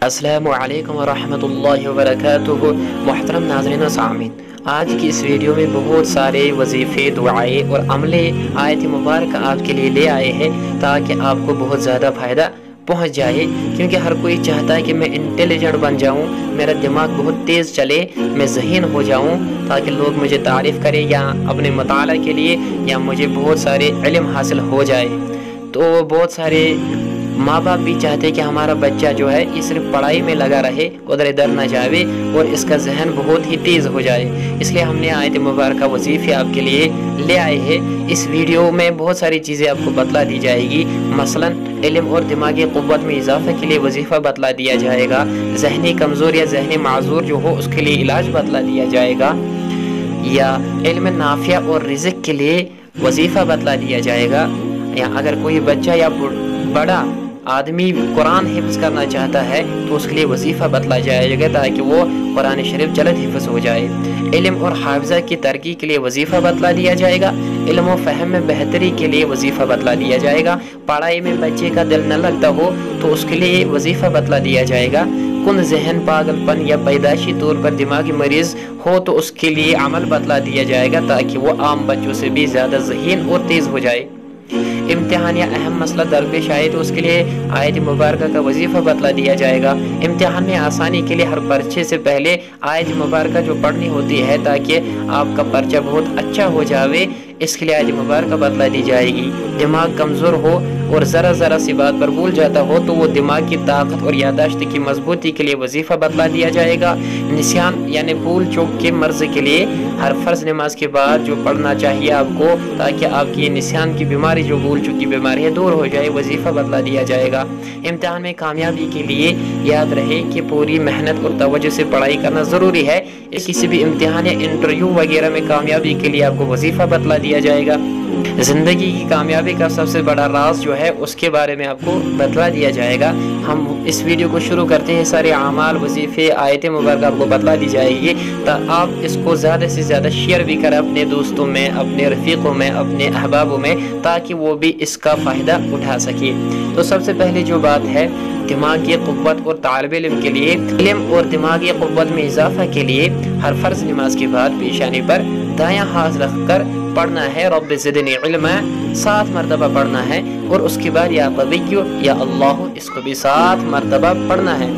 अस्सलामु अलैकुम वरहमतुल्लाहि वबरकातुहू। मोहतरम नाज़रीन व सामीन, आज की इस वीडियो में बहुत सारे वजीफ़े, दुआएँ और अमले आयत मुबारक आपके लिए ले आए हैं ताकि आपको बहुत ज़्यादा फ़ायदा पहुंच जाए। क्योंकि हर कोई चाहता है कि मैं इंटेलिजेंट बन जाऊं, मेरा दिमाग बहुत तेज़ चले, मैं ज़हीन हो जाऊं ताकि लोग मुझे तारीफ़ करें या अपने मुताला के लिए या मुझे बहुत सारे इल्म हासिल हो जाए। तो बहुत सारे माँ बाप भी चाहते हैं कि हमारा बच्चा जो है ये सिर्फ पढ़ाई में लगा रहे, उधर इधर न जावे और इसका जहन बहुत ही तेज़ हो जाए। इसलिए हमने आयत मुबारक वजीफ़े आपके लिए ले आए हैं। इस वीडियो में बहुत सारी चीज़ें आपको बतला दी जाएगी। मसलन इल्म और दिमागी क़ुव्वत में इजाफा के लिए वजीफ़ा बतला दिया जाएगा। जहनी कमज़ोर या जहनी माजूर जो हो उसके लिए इलाज बतला दिया जाएगा, या इल्म नाफ़िया और रिज़्क़ के लिए वजीफ़ा बतला दिया जाएगा। या अगर कोई बच्चा या बड़ा आदमी कुरान हिफ्ज़ करना चाहता है तो उसके लिए वजीफ़ा बतला जाएगा ताकि वो कुरान शरीफ जल्द हिफ्ज़ हो जाए। इल्म और हाफ़िज़ा की तरक्की के लिए वजीफ़ा बतला दिया जाएगा। इल्म और फ़हम में बेहतरी के लिए वजीफ़ा बतला दिया जाएगा। पढ़ाई में बच्चे का दिल न लगता हो तो उसके लिए वजीफ़ा बतला दिया जाएगा। कुन जहन पागलपन या पैदाशी तौर पर दिमागी मरीज़ हो तो उसके लिए अमल बतला दिया जाएगा ताकि वो आम बच्चों से भी ज़्यादा ज़हीन और तेज़ हो जाए। इम्तिहान या अहम मसला दरपेश आए तो उसके लिए आयत मुबारक का वजीफ़ा बतला दिया जाएगा। इम्तिहान में आसानी के लिए हर पर्चे से पहले आयत मुबारक जो पढ़नी होती है ताकि आपका पर्चा बहुत अच्छा हो जाए, इसके लिए आयत मुबारक बतला दी जाएगी। दिमाग कमज़ोर हो और ज़रा सी बात पर भूल जाता हो तो वो दिमाग की ताकत और यादाश्त की मजबूती के लिए वजीफ़ा बतला दिया जाएगा। निस्यान यानी भूल चूक के मर्ज़ के लिए हर फ़र्ज़ नमाज के बाद जो पढ़ना चाहिए आपको ताकि आपकी निस्यान की बीमारी, जो भूल चूक की बीमारी है, दूर हो जाए, वजीफ़ा बतला दिया जाएगा। इम्तिहान में कामयाबी के लिए याद रहे कि पूरी मेहनत और तवज्जो से पढ़ाई करना ज़रूरी है। किसी भी इम्तिहान या इंटरव्यू वगैरह में कामयाबी के लिए आपको वजीफ़ा बतला दिया जाएगा। ज़िंदगी की कामयाबी का सबसे बड़ा राज जो है उसके बारे में आपको बतला दिया जाएगा। हम इस वीडियो को शुरू करते हैं। सारे आमाल, वजीफ़े, आयत मुबारक आपको बतला दी जाएगी तो आप इसको ज़्यादा से ज़्यादा शेयर भी करें अपने दोस्तों में, अपने रफ़ीक़ों में, अपने अहबाबों में, ताकि वो भी इसका फ़ायदा उठा सके। तो सबसे पहले जो बात है, दिमागी क़ुव्वत और तालिब इल्म के लिए, इल्म और दिमागी क़ुव्वत में इजाफा के लिए हर फ़र्ज़ नमाज के बाद पेशानी पर दायां हाथ रखकर पढ़ना है रब्बि ज़िदनी इल्मा 7 मरतबा पढ़ना है, और उसके बाद या क़विय्यु या अल्लाह, इसको भी 7 मरतबा पढ़ना है।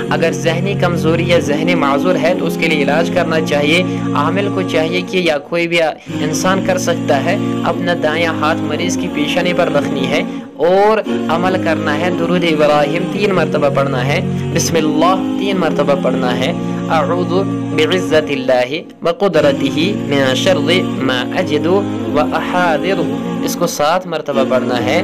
अगर जहनी कमज़ोरी या जहनी माजूर है तो उसके लिए इलाज करना चाहिए। आमिल को चाहिए कि या कोई भी इंसान कर सकता है, अपना दायां हाथ मरीज़ की पेशानी पर रखनी है और अमल करना है। दुरूद इब्राहिम 3 मरतबा पढ़ना है, बिस्मिल्लाह 3 मरतबा पढ़ना है, अऊज़ु बिइज़्ज़तिल्लाहि व क़ुदरतिही मिन शर्रि मा अजिदु व अहादिरु, इसको 7 मरतबा पढ़ना है।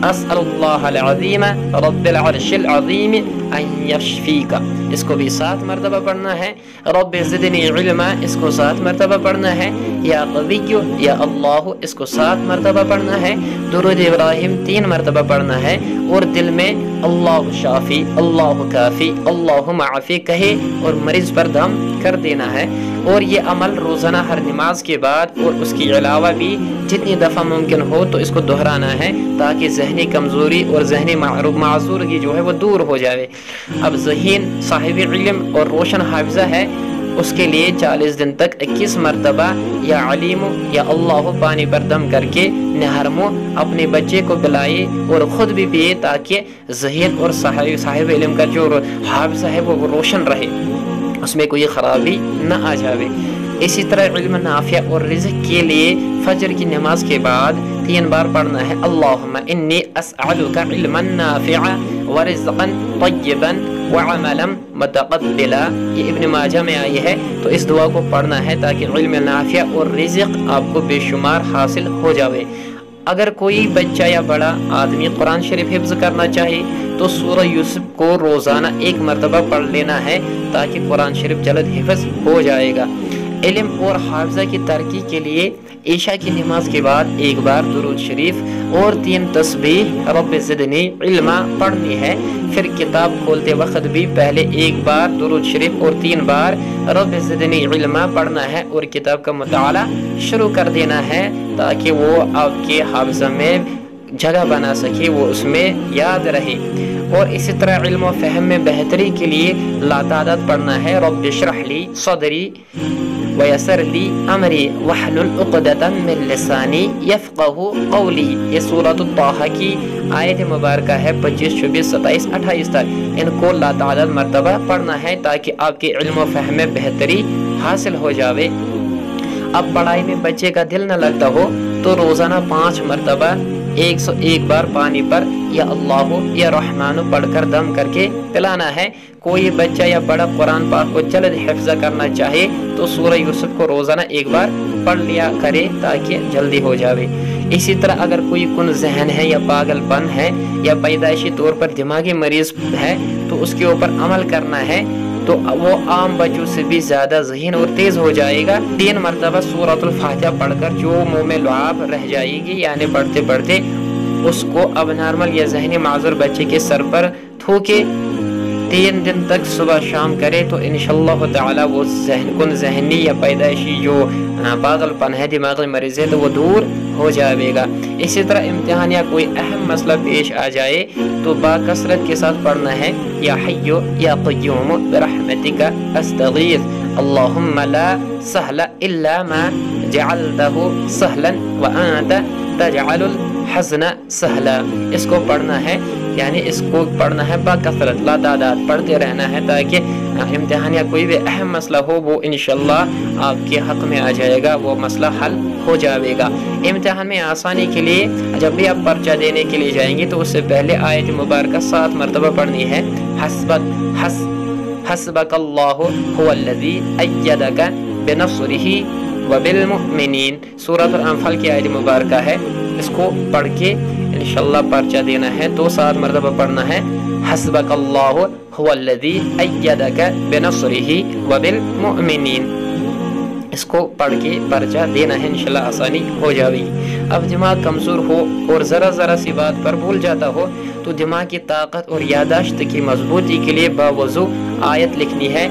अस्अलुल्लाहल अज़ीम रब्बिल अर्शिल अज़ीम अन यशफ़ीका, इसको भी 7 मरतबा पढ़ना है। रब्बि ज़िदनी इल्मा, इसको 7 मरतबा पढ़ना है। या क़विय्यु या अल्लाह, इसको 7 मरतबा पढ़ना है। दुरूद इब्राहिम 3 मरतबा पढ़ना है और दिल में अल्लाह शाफ़ी, अल्लाह काफ़ी, अल्लाह माफ़ी कहे और मरीज़ पर दम कर देना है। और ये अमल रोज़ाना हर नमाज के बाद और उसके अलावा भी जितनी दफ़ा मुमकिन हो तो इसको दोहराना है ताकि जहनी कमज़ोरी और जहनी माजूरगी जो है वो दूर हो जाए। अब ज़हीन साहिब इल्म और रोशन हाफ़िज़ा है, उसके लिए 40 दिन तक 21 मरतबा या अलीमो या अल्लाह पानी पर दम करके नहरमो अपने बच्चे को पिलाए और ख़ुद भी पिए ताकि ज़हीन और साहिब इल्म का जो हाफ़िज़ा है वो रोशन रहे, उसमें कोई ख़राबी न आ जाए। इसी तरह इल्म नाफ़िया और रिज़्क़ के लिए फजर की नमाज के बाद 3 बार पढ़ना है, अल्लाहुम्मा इन्नी अस्अलुका इल्मन नाफ़िअ व रिज़्क़न तय्यबन व अमलन मुतक़ब्बिला। ये इब्न माजा में आई है। तो इस दुआ को पढ़ना है ताकि इल्म नाफ़िया और रिज़्क़ आपको बेशुमार हासिल हो जाए। अगर कोई बच्चा या बड़ा आदमी कुरान शरीफ हिफ्ज़ करना चाहे तो सूरह यूसुफ को रोज़ाना 1 मरतबा पढ़ लेना है ताकि कुरान शरीफ जल्द हिफ्ज़ हो जाएगा। इल्म और हाफ़िज़ा की तरक्की के लिए ईशा की नमाज के बाद 1 बार दुरूद शरीफ और 3 तस्बीह रब्बि ज़िदनी इल्मा पढ़नी है। फिर किताब खोलते वक्त भी पहले 1 बार दुरूद शरीफ और 3 बार रब्बि ज़िदनी इल्मा पढ़ना है और किताब का मुताला शुरू कर देना है ताकि वो आपके हाफ़िज़ा में जगह बना सके, वो उसमें याद रहे। और इसी तरह इल्म व फ़हम में बेहतरी के लिए लातादाद पढ़ना है। रब्बि इश्रह ली सदरी वयस्सिर ली अमरी वहलुल उक़दतम मिन लिसानी यफ़क़हू क़ौली। ये सूरत ताहा की आयत मुबारका है 25, 26, 27, 28 तक। इनको लातादाद मरतबा पढ़ना है ताकि आपके इल्म व फ़हम में बेहतरी हासिल हो जावे। अब पढ़ाई में बच्चे का दिल न लगता हो तो रोज़ाना 5 मरतबा 101 बार पानी पर या अल्लाह या रहमान पढ़कर दम करके पिलाना है। कोई बच्चा या बड़ा कुरान पाक को जल्द हिफ्ज़ करना चाहे तो सूरह यूसुफ को रोज़ाना 1 बार पढ़ लिया करे ताकि जल्दी हो जावे। इसी तरह अगर कोई कुन जहन है या पागलपन है या पैदाइशी तौर पर दिमागी मरीज है तो उसके ऊपर अमल करना है, तो वो आम बच्चों से भी ज़्यादा ज़हीन और तेज़ हो जाएगा। 3 मरतबा सूरतुल फातिहा पढ़कर जो मुँह में लुआब रह जाएगी यानी पढ़ते पढ़ते उसको अब नॉर्मल या जहनी माजूर बच्चे के सर पर थूके 3 दिन तक सुबह शाम करे तो इंशाअल्लाह ताला वो जहनी या पैदाइशी जो पागलपन है, दिमागी मरीज है, तो वो दूर हो जाएगा। इसी तरह इम्तिहान या कोई अहम मसला पेश आ जाए तो बाकसरत के साथ पढ़ना है या हय्यु या क़य्यूम बिरहमतिका अस्तगीथ अल्लाहुम्मा ला सहला इल्ला मा जअलतहु सहलन व अंत तजअलुल हज़्न सहला। इसको पढ़ना है यानी इसको पढ़ना है बाकसरत लातादाद पढ़ते रहना है ताकि इम्तिहान या कोई भी अहम मसला हो वो इंशाअल्लाह आपके हक़ में आ जाएगा, वो मसला हल हो जाएगा। इम्तिहान में आसानी के लिए जब भी आप पर्चा देने के लिए जाएंगे तो उससे पहले आयत मुबारका 7 मरतबा पढ़नी है। हस्बकल्लाहु हुवल्लज़ी अय्यदका बिनस्रिही व बिल मुमिनीन सूरह अल-अनफाल की आयत मुबारका है। इसको पढ़ के इंशाअल्लाह पर्चा देना है तो 7 मरतबा पढ़ना है। हस्बकल्लाहु हुवल्लज़ी अय्यदका बिनस्रिही व बिल मुमिनीन। इसको पढ़ के पर्चा देना है, इंशाअल्लाह आसानी हो जाएगी। अब दिमाग कमज़ोर हो और ज़रा सी बात पर भूल जाता हो तो दिमाग की ताकत और यादाश्त की मजबूती के लिए बावजू आयत लिखनी है।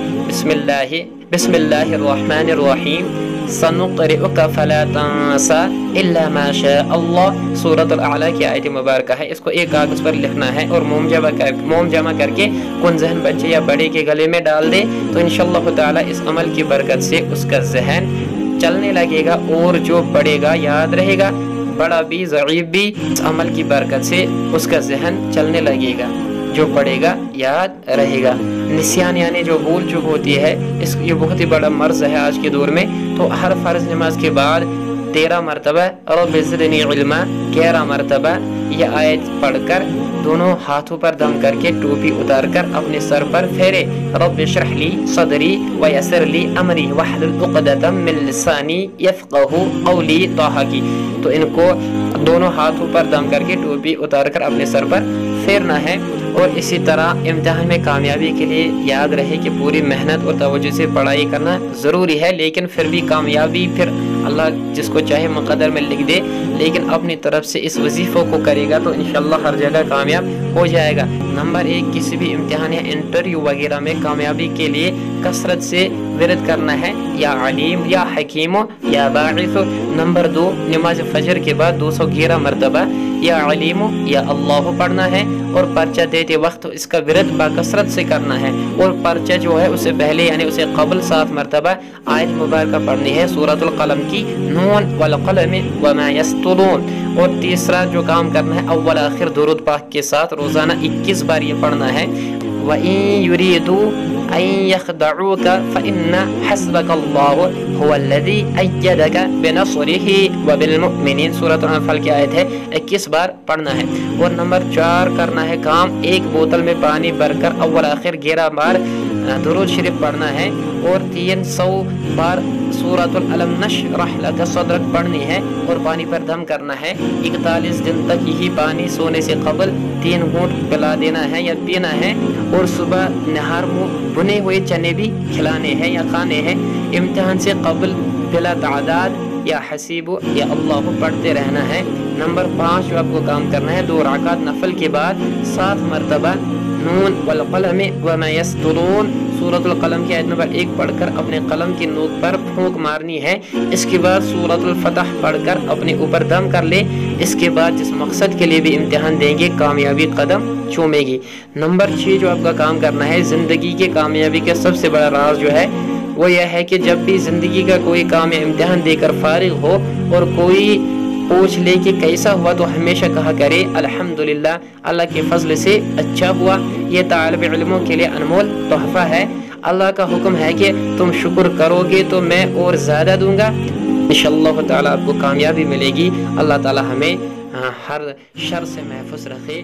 बिस्मिल्लाहिर्रहमानिर्रहीम सनुक़रिउका फला तंसा इल्ला मा शा अल्लाह सूरत अल-आला की आयत मुबारका है। इसको एक कागज़ पर लिखना है और मोम जमा करके कुन जहन बच्चे या बड़े के गले में डाल दे तो इंशाअल्लाह ताला इस अमल की बरकत से उसका जहन चलने लगेगा और जो पढ़ेगा याद रहेगा, बड़ा भी ज़ईफ़ भी इस अमल की बरकत से उसका जहन चलने लगेगा, जो पढ़ेगा याद रहेगा। निस्यान यानी जो भूल चूक होती है ये बहुत ही बड़ा मर्ज़ है आज के दौर में। तो हर फ़र्ज़ नमाज के बाद 13 मरतबा रब्बि ज़िदनी इल्मा 11 मरतबा यह आयत पढ़कर दोनों हाथों पर दम करके टोपी उतारकर अपने सर पर फेरे। रब्बि इश्रह ली सदरी व यस्सिर ली अमरी वहलुल उक़दतम मिन लिसानी यफ़क़हू क़ौली ताहा की। तो इनको दोनों हाथों पर दम करके टोपी उतारकर अपने सर पर फेरना है। और इसी तरह इम्तिहान में कामयाबी के लिए याद रहे कि पूरी मेहनत और तवज्जो से पढ़ाई करना ज़रूरी है, लेकिन फिर भी कामयाबी फिर अल्लाह जिसको चाहे मुक़द्दर में लिख दे, लेकिन अपनी तरफ से इस वजीफ़ों को करेगा तो इंशाअल्लाह हर जगह कामयाब हो जाएगा। नंबर 1 किसी भी इम्तिहान या इंटरव्यू वगैरह में कामयाबी के लिए कसरत से विरद करना है, या अलीम या हकीम या बाइस। नंबर 2 नमाज फजर के बाद 211 मरतबा या अलीम या अल्लाह पढ़ना है और पर्चा देते वक्त इसका विरद बाकसरत से करना है। और पर्चा जो है उससे पहले यानी उसे कबल 7 मरतबा आयत मुबारका पढ़नी है सूरतुल कलम की, नून वल क़लम वमा यस्तुरून। और तीसरा जो काम करना है अव्वल आखिर दुरूद पाक के साथ रोज़ाना 21 बार ये पढ़ना है। व इन युरीदू अन यख़दऊका फ़इन्न हस्बकल्लाहु हुवल्लज़ी अय्यदका बिनस्रिही व बिलमुमिनीन सूरह अल-अनफाल की आयत है, 21 बार पढ़ना है। और नंबर 4 करना है काम 1 बोतल में पानी भरकर अव्वल आखिर 11 बार दुरूद शरीफ पढ़ना है और 300 बार सूरतुल अलम नशरह लका सदरक पढ़नी है और पानी पर दम करना है। 41 दिन तक यही पानी सोने से कबल 3 घूंट पिला देना है या पीना है। और सुबह नहार मुँह भुने हुए चने भी खिलाने हैं या खाने हैं। इम्तिहान से कबल बिला तादाद या हसीब या अल्लाह पढ़ते रहना है। नंबर 5 जो आपको काम करना है 2 रकात नफल के बाद 7 मरतबा नून वल क़लम वमा यस्तुरून, सूरतुल क़लम की आयत नंबर 1 पढ़कर अपने कलम की नोक पर फूंक मारनी है। इसके बाद सूरतुल फतह पढ़कर अपने ऊपर दम कर ले। इसके बाद जिस मकसद के लिए भी इम्तिहान देंगे कामयाबी कदम चूमेगी। नंबर 6 जो आपका काम करना है, ज़िंदगी के कामयाबी का सबसे बड़ा राज जो है वो यह है कि जब भी ज़िंदगी का कोई काम या इम्तिहान देकर फारिग हो और कोई पूछ ले कि कैसा हुआ, तो हमेशा कहा करे अल्हम्दुलिल्लाह, अल्लाह के फजल से अच्छा हुआ। ये तालिब इल्मों के लिए अनमोल तोहफा है। अल्लाह का हुक्म है कि तुम शुक्र करोगे तो मैं और ज़्यादा दूंगा। इंशाअल्लाह ताला आपको कामयाबी मिलेगी। अल्लाह ताला हमें हर शर से महफूज रखे।